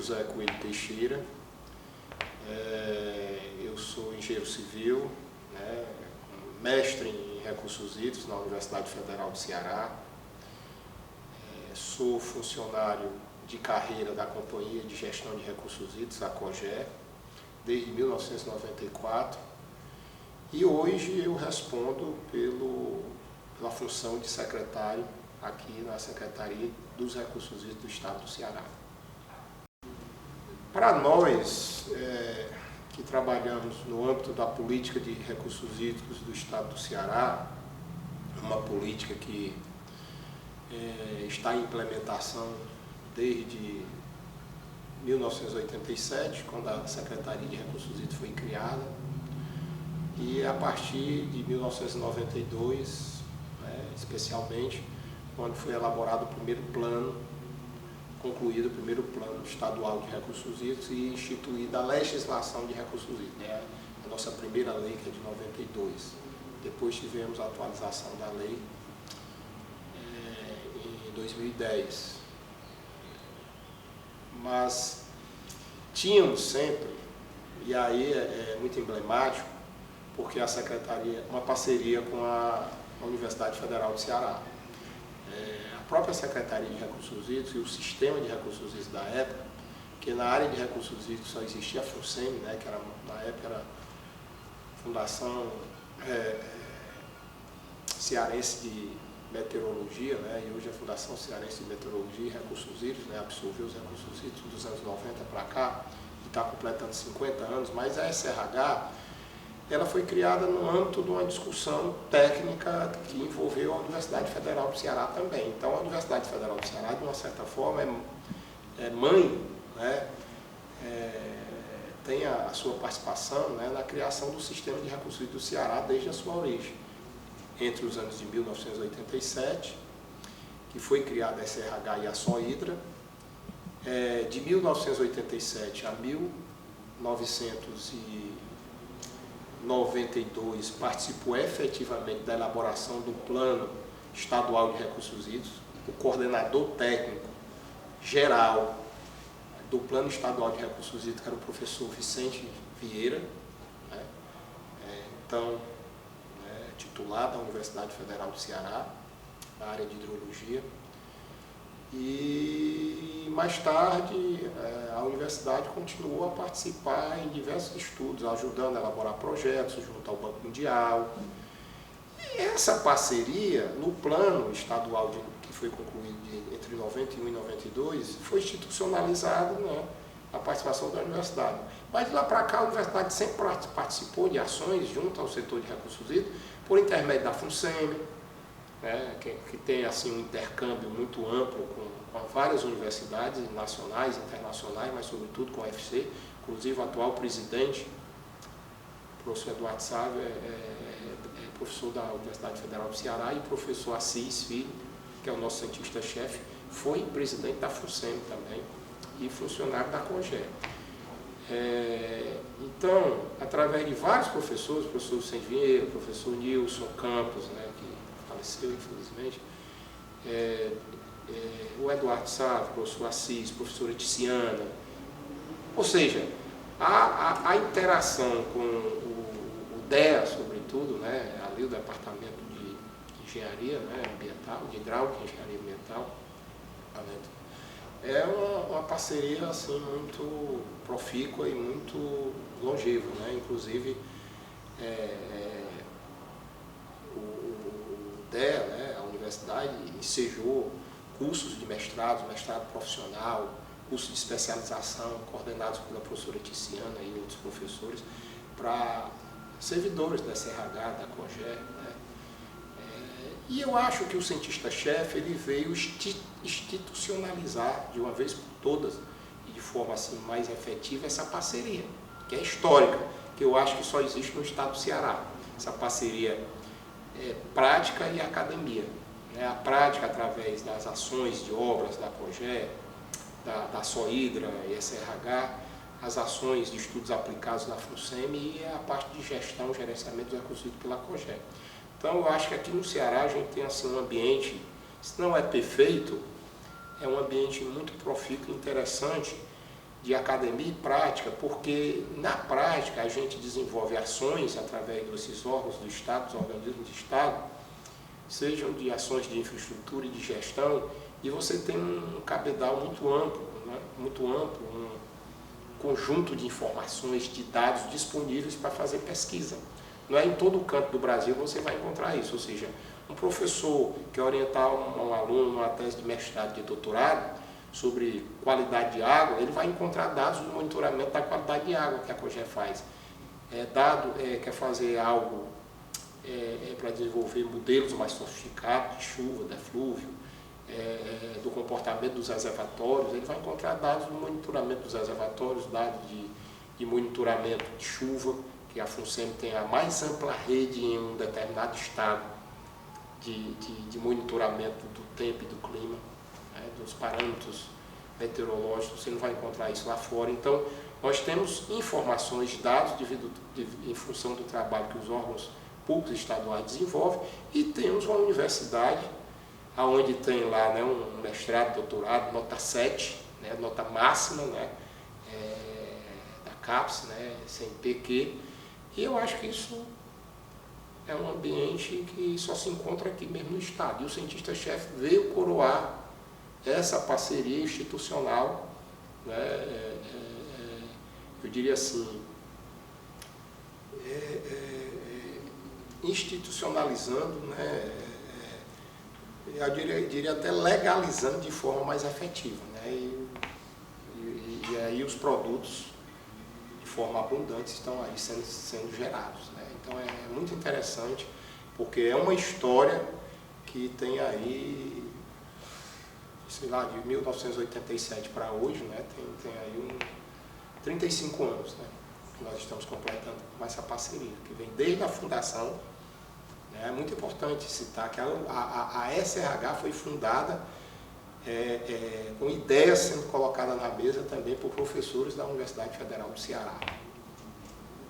José Coelho Teixeira, eu sou engenheiro civil, né, mestre em recursos hídricos na Universidade Federal do Ceará, sou funcionário de carreira da Companhia de Gestão de Recursos Hídricos, a COGE, desde 1994, e hoje eu respondo pela função de secretário aqui na Secretaria dos Recursos Hídricos do Estado do Ceará. Para nós que trabalhamos no âmbito da política de recursos hídricos do Estado do Ceará, uma política que está em implementação desde 1987, quando a Secretaria de Recursos Hídricos foi criada, e a partir de 1992, especialmente, quando foi elaborado o primeiro plano, concluído o primeiro plano estadual de recursos hídricos e instituída a legislação de recursos hídricos, a nossa primeira lei, que é de 92. Depois tivemos a atualização da lei em 2010. Mas tínhamos sempre, e aí é muito emblemático, porque a Secretaria, uma parceria com a Universidade Federal do Ceará. A própria Secretaria de Recursos Hídricos e o sistema de recursos hídricos da época, que na área de recursos hídricos só existia a FUNSEMI, que era, na época era a Fundação Cearense de Meteorologia, e hoje a Fundação Cearense de Meteorologia e Recursos Hídricos, absorveu os recursos hídricos dos anos 90 para cá, e está completando 50 anos, mas a SRH, ela foi criada no âmbito de uma discussão técnica que envolveu a Universidade Federal do Ceará também. Então, a Universidade Federal do Ceará, de uma certa forma, é mãe, tem a sua participação na criação do sistema de recursos do Ceará desde a sua origem. Entre os anos de 1987, que foi criada a SRH e a SOHIDRA, de 1987 a 1992 participou efetivamente da elaboração do Plano Estadual de Recursos Hídricos, o coordenador técnico geral do Plano Estadual de Recursos Hídricos era o professor Vicente Vieira, então titular da Universidade Federal do Ceará, na área de hidrologia. E mais tarde a universidade continuou a participar em diversos estudos, ajudando a elaborar projetos junto ao Banco Mundial. E essa parceria, no plano estadual que foi concluído entre 91 e 92, foi institucionalizada a participação da universidade. Mas de lá para cá a universidade sempre participou de ações junto ao setor de recursos hídricos, por intermédio da FUNSEMI, que tem assim, um intercâmbio muito amplo com várias universidades nacionais, internacionais, mas sobretudo com a UFC. Inclusive o atual presidente, o professor Eduardo Sávio, é professor da Universidade Federal do Ceará, e o professor Assis Filho, que é o nosso cientista-chefe, foi presidente da FUNSEMI também e funcionário da COGE. Então, através de vários professores, o professor Vicente Vieira, o professor Nilson Campos, que faleceu infelizmente, o Eduardo Sávio, o professor Assis, a professora Tiziana, ou seja, a interação com o DEA, sobretudo, ali o Departamento de Engenharia Ambiental, de Hidráulica e Engenharia Ambiental, é uma parceria assim, muito profícua e muito longeva, inclusive o DEA, a universidade, ensejou cursos de mestrado profissional, cursos de especialização coordenados pela professora Tiziana e outros professores para servidores da SRH, da COGE. E eu acho que o cientista-chefe ele veio institucionalizar de uma vez por todas e de forma assim mais efetiva essa parceria, que é histórica, que eu acho que só existe no estado do Ceará. Essa parceria prática e academia. A prática através das ações de obras da COGE, da SOHIDRA e SRH, as ações de estudos aplicados na FUNSEMI e a parte de gestão, gerenciamento dos recursos pela COGE. Então, eu acho que aqui no Ceará a gente tem assim, um ambiente, se não é perfeito, é um ambiente muito profícuo e interessante de academia e prática, porque na prática a gente desenvolve ações através desses órgãos do Estado, dos organismos do Estado, sejam de ações de infraestrutura e de gestão, e você tem um cabedal muito amplo, né? Muito amplo, um conjunto de informações, de dados disponíveis para fazer pesquisa. Não é em todo canto do Brasil você vai encontrar isso, ou seja, um professor que orientar um aluno numa tese de mestrado, de doutorado, sobre qualidade de água, ele vai encontrar dados do monitoramento da qualidade de água que a COGE faz. Quer fazer algo para desenvolver modelos mais sofisticados de chuva, de eflúvio, do comportamento dos reservatórios, ele vai encontrar dados do monitoramento dos reservatórios, dados de monitoramento de chuva, que a FUNSEMI tem a mais ampla rede em um determinado estado de monitoramento do tempo e do clima, dos parâmetros meteorológicos. Você não vai encontrar isso lá fora. Então, nós temos informações, dados em função do trabalho que os órgãos públicos estaduais desenvolvem, e temos uma universidade onde tem lá, né, um mestrado, doutorado, nota 7, né, nota máxima, né, da CAPES, né, CNPq, e eu acho que isso é um ambiente que só se encontra aqui mesmo no Estado. E o cientista-chefe veio coroar essa parceria institucional, né, eu diria assim, institucionalizando, né, eu diria até legalizando de forma mais efetiva, né, e aí os produtos de forma abundante estão aí sendo gerados, né. Então é muito interessante, porque é uma história que tem aí, sei lá, de 1987 para hoje, né, tem aí 35 anos, né, que nós estamos completando com essa parceria, que vem desde a fundação. É muito importante citar que a SRH foi fundada com ideias sendo colocadas na mesa também por professores da Universidade Federal do Ceará.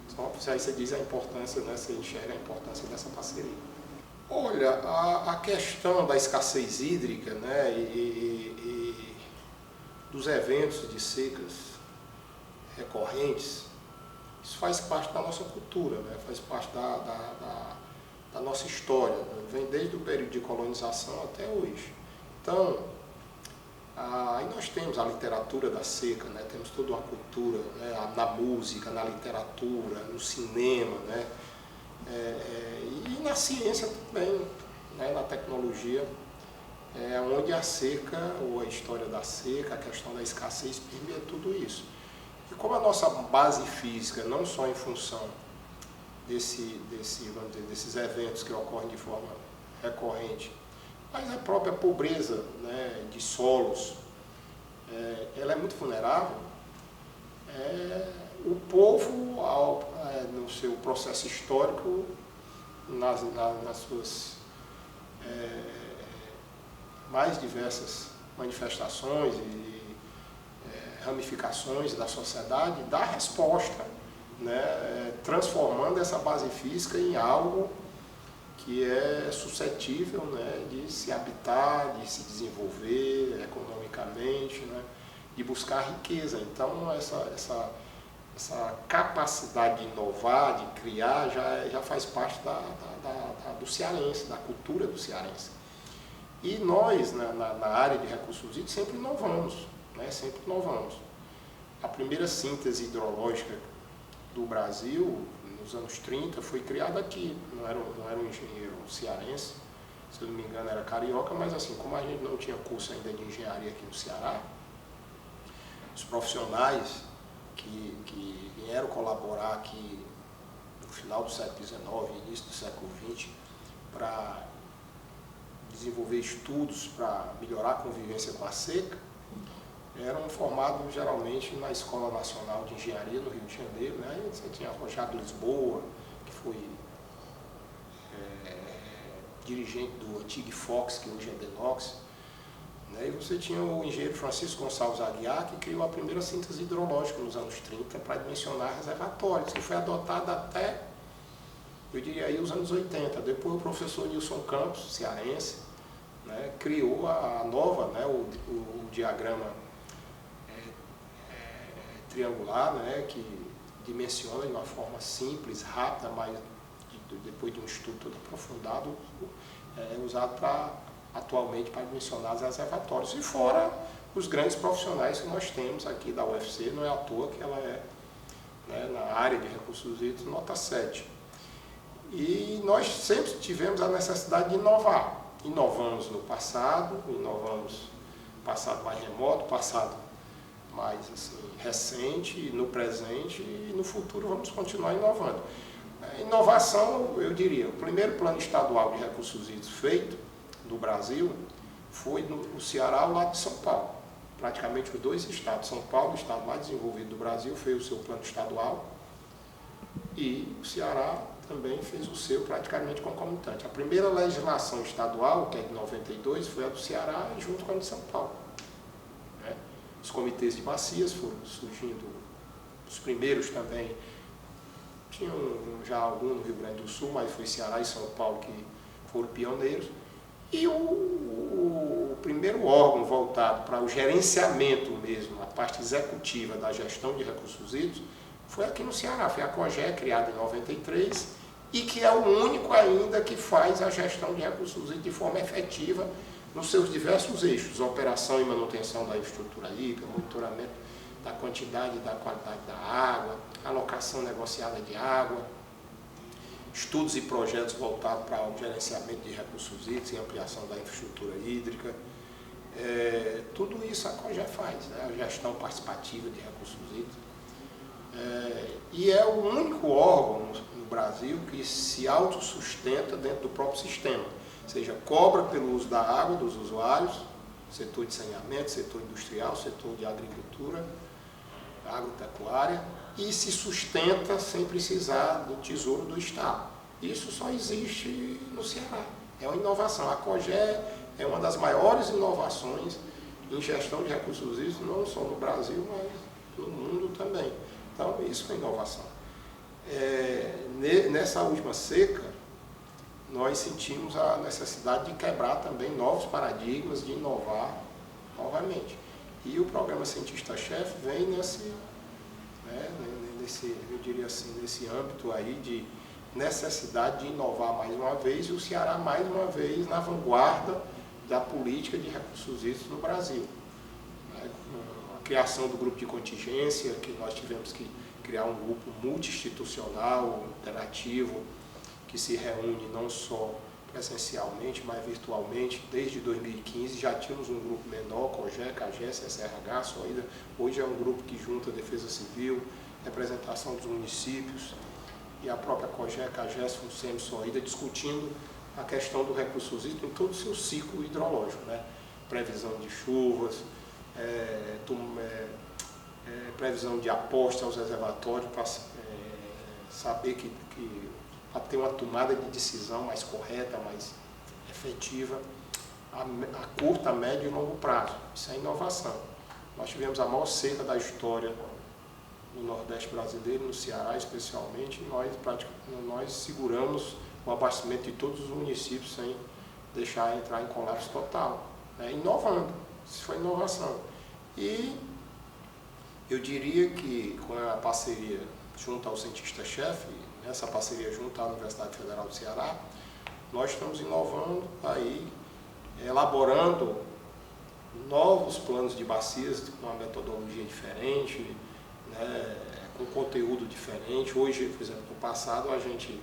Só aí você diz a importância, né, você enxerga a importância dessa parceria. Olha, a questão da escassez hídrica, né, e dos eventos de secas recorrentes, isso faz parte da nossa cultura, né, faz parte da nossa história, né, vem desde o período de colonização até hoje. Então, aí nós temos a literatura da seca, né, temos toda uma cultura, né, na música, na literatura, no cinema, né, e na ciência também, né, na tecnologia, onde a seca, ou a história da seca, a questão da escassez, permeia tudo isso. E como a nossa base física, não só em função desses eventos que ocorrem de forma recorrente, mas a própria pobreza, né, de solos, ela é muito vulnerável. O povo, no seu processo histórico, nas suas mais diversas manifestações e ramificações da sociedade, dá resposta, né, transformando essa base física em algo que é suscetível, né, de se habitar, de se desenvolver economicamente, né, de buscar riqueza. Então, essa capacidade de inovar, de criar, já faz parte do cearense, da cultura do cearense. E nós, na área de recursos hídricos, sempre inovamos, né, sempre inovamos. A primeira síntese hidrológica do Brasil, nos anos 30, foi criada aqui. Não era um engenheiro cearense, se eu não me engano era carioca, mas assim, como a gente não tinha curso ainda de engenharia aqui no Ceará, os profissionais que vieram colaborar aqui no final do século XIX, início do século XX, para desenvolver estudos para melhorar a convivência com a seca, eram formados geralmente na Escola Nacional de Engenharia no Rio de Janeiro, né? Aí você tinha Rojado Lisboa, que foi dirigente do antigo Fox, que hoje é Denox, né? E você tinha o engenheiro Francisco Gonçalves Aguiar, que criou a primeira síntese hidrológica nos anos 30 para dimensionar reservatórios, que foi adotada até, eu diria aí, os anos 80. Depois o professor Nilson Campos, cearense, né, criou a nova, né, o diagrama triangular, né, que dimensiona de uma forma simples, rápida, mas depois de um estudo todo aprofundado, é usado atualmente para dimensionar os reservatórios. E fora os grandes profissionais que nós temos aqui da UFC, não é à toa que ela é, né, na área de recursos hídricos, nota 7. E nós sempre tivemos a necessidade de inovar. Inovamos no passado passado mais remoto, passado mais assim, recente, no presente, e no futuro vamos continuar inovando. Inovação, eu diria, o primeiro plano estadual de recursos hídricos feito no Brasil foi no Ceará, ao lado de São Paulo. Praticamente os dois estados, São Paulo, o estado mais desenvolvido do Brasil, fez o seu plano estadual, e o Ceará também fez o seu praticamente concomitante. A primeira legislação estadual, que é de 92, foi a do Ceará junto com a de São Paulo. Os comitês de bacias foram surgindo, os primeiros também, tinham já algum no Rio Grande do Sul, mas foi Ceará e São Paulo que foram pioneiros. E o primeiro órgão voltado para o gerenciamento mesmo, a parte executiva da gestão de recursos hídricos, foi aqui no Ceará, foi a COGE, criada em 93, e que é o único ainda que faz a gestão de recursos hídricos de forma efetiva nos seus diversos eixos, operação e manutenção da infraestrutura hídrica, monitoramento da quantidade e da qualidade da água, alocação negociada de água, estudos e projetos voltados para o gerenciamento de recursos hídricos e ampliação da infraestrutura hídrica. Tudo isso a COGE faz, né? A gestão participativa de recursos hídricos. E é o único órgão no Brasil que se autossustenta dentro do próprio sistema, ou seja, cobra pelo uso da água dos usuários, setor de saneamento, setor industrial, setor de agricultura, agropecuária, e se sustenta sem precisar do tesouro do Estado. Isso só existe no Ceará. É uma inovação. A COGE é uma das maiores inovações em gestão de recursos hídricos, não só no Brasil, mas no mundo também. Então, isso é inovação. Nessa última seca, nós sentimos a necessidade de quebrar também novos paradigmas, de inovar novamente. E o programa Cientista-Chefe vem nesse, eu diria assim, nesse âmbito aí de necessidade de inovar mais uma vez, e o Ceará mais uma vez na vanguarda da política de recursos hídricos no Brasil. A criação do grupo de contingência, que nós tivemos que criar um grupo multi-institucional, interativo, que se reúne não só presencialmente, mas virtualmente. Desde 2015 já tínhamos um grupo menor, COGE, CAGES, SRH, SOIDA. Hoje é um grupo que junta a Defesa Civil, representação dos municípios e a própria COGE, CAGES, FUNSEMI, SOIDA, discutindo a questão do recursos hídricos em todo o seu ciclo hidrológico, né? Previsão de chuvas, previsão de aposta aos reservatórios para saber para ter uma tomada de decisão mais correta, mais efetiva, a curto, a médio e longo prazo. Isso é inovação. Nós tivemos a maior seca da história no Nordeste brasileiro, no Ceará especialmente, e nós seguramos o abastecimento de todos os municípios sem deixar entrar em colapso total, né? Inovando. Isso foi inovação. E eu diria que com a parceria junto ao cientista-chefe, essa parceria junto à Universidade Federal do Ceará, nós estamos inovando aí, elaborando novos planos de bacias com uma metodologia diferente, né, com conteúdo diferente. Hoje, por exemplo, no passado a gente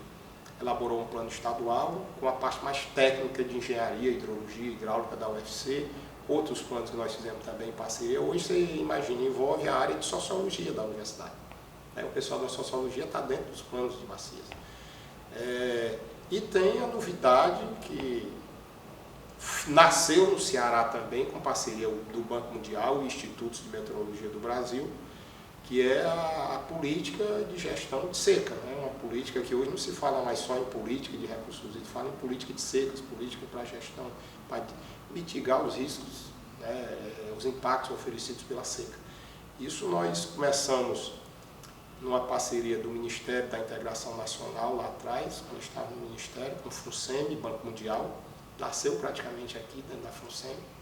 elaborou um plano estadual com a parte mais técnica de engenharia, hidrologia, hidráulica da UFC, outros planos que nós fizemos também em parceria. Hoje, você imagina, envolve a área de sociologia da universidade. O pessoal da sociologia está dentro dos planos de bacias. E tem a novidade que nasceu no Ceará também, com parceria do Banco Mundial e Institutos de Meteorologia do Brasil, que é a política de gestão de seca, né? Uma política que hoje não se fala mais só em política de recursos hídricos, fala em política de secas, política para gestão, para mitigar os riscos, né? Os impactos oferecidos pela seca. Isso nós começamos numa parceria do Ministério da Integração Nacional lá atrás, quando estava no Ministério, com o FUNSEMI, Banco Mundial, nasceu praticamente aqui dentro da FUNSEMI.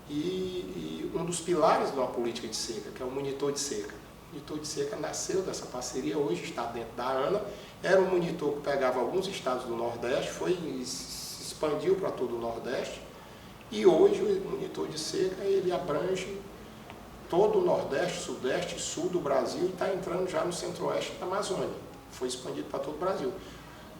E um dos pilares de uma política de seca, que é o monitor de seca. monitor de seca nasceu dessa parceria, hoje está dentro da ANA. Era um monitor que pegava alguns estados do Nordeste, se expandiu para todo o Nordeste, e hoje o monitor de seca ele abrange todo o Nordeste, Sudeste e Sul do Brasil e está entrando já no Centro-Oeste da Amazônia. Foi expandido para todo o Brasil.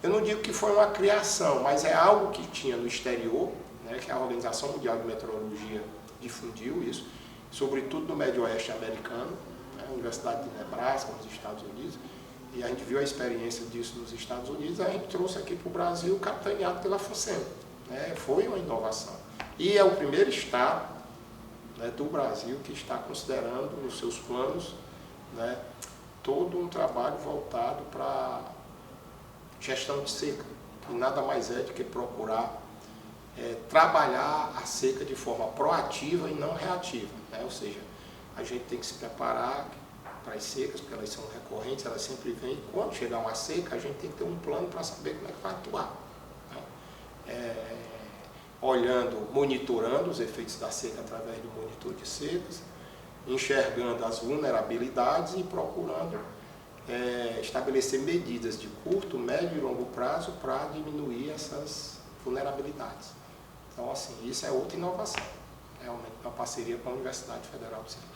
Eu não digo que foi uma criação, mas é algo que tinha no exterior, né, que a Organização Mundial de Meteorologia difundiu isso, sobretudo no Médio Oeste americano, né, a Universidade de Nebraska, nos Estados Unidos, e a gente viu a experiência disso nos Estados Unidos, a gente trouxe aqui para o Brasil, capitaneado pela FUNSEM. Né, foi uma inovação. E é o primeiro estado, né, do Brasil que está considerando nos seus planos, né, todo um trabalho voltado para gestão de seca, que nada mais é do que procurar trabalhar a seca de forma proativa e não reativa, né? Ou seja, a gente tem que se preparar para as secas, porque elas são recorrentes, elas sempre vêm, e quando chegar uma seca, a gente tem que ter um plano para saber como é que vai atuar, né? Olhando, monitorando os efeitos da seca através do monitor de secas, enxergando as vulnerabilidades e procurando estabelecer medidas de curto, médio e longo prazo para diminuir essas vulnerabilidades. Então, assim, isso é outra inovação, realmente, uma parceria com a Universidade Federal do Ceará.